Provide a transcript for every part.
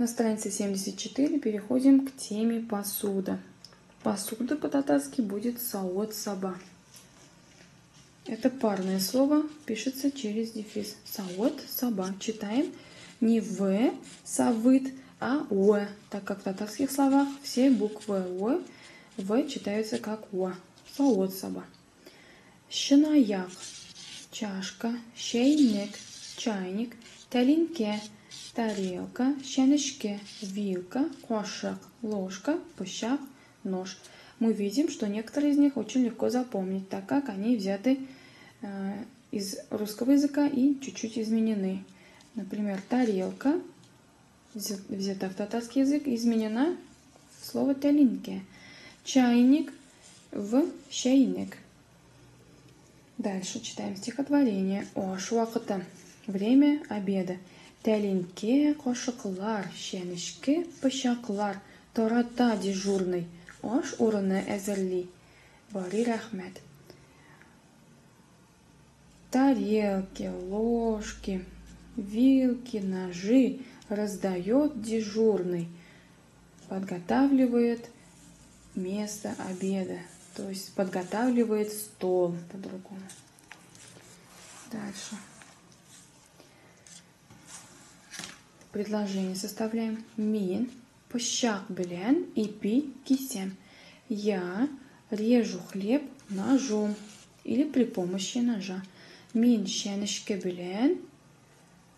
На странице 74 переходим к теме посуда. Посуда по-татарски будет сауот саба. Это парное слово, пишется через дефис. Сауот саба. Читаем не в, савыт, а о, так как в татарских словах все буквы о, в читаются как о. Сауот саба. Шынаяк, чашка, чайник, чайник, талинке, тарелка, чайничке, вилка, кошак, ложка, пышак, нож. Мы видим, что некоторые из них очень легко запомнить, так как они взяты из русского языка и чуть-чуть изменены. Например, тарелка взята в татарский язык, изменена в слово талинке. Чайник в чайник. Дальше читаем стихотворение. Ош вакыты. Время обеда. Тәлинке кошыклар, чәнечке пышаклар. Тората дежурный. Ош урыны әзерли. Бари рәхмәт. Тарелки, ложки, вилки, ножи раздает дежурный. Подготавливает место обеда. То есть подготавливает стол по-другому. Дальше. Предложение составляем. Мин пышак белен ипи кисем. Я режу хлеб ножом или при помощи ножа. Мин чәнечке белен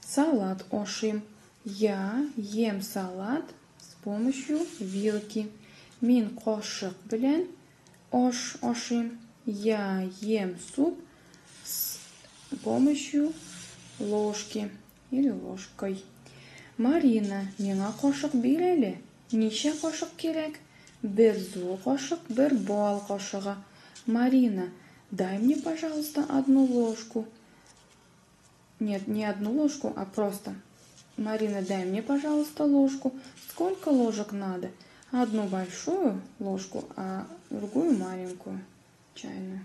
салат ошим. Я ем салат с помощью вилки. Мин кошык белен ош ошим. Я ем суп с помощью ложки или ложкой. Марина, миңа кошык бир әле. Ничә кошык кирәк? Бер зур кошык, бер бал кошыгы. Марина, дай мне, пожалуйста, одну ложку. Нет, не одну ложку, а просто. Марина, дай мне, пожалуйста, ложку. Сколько ложек надо? Одну большую ложку, а другую маленькую, чайную.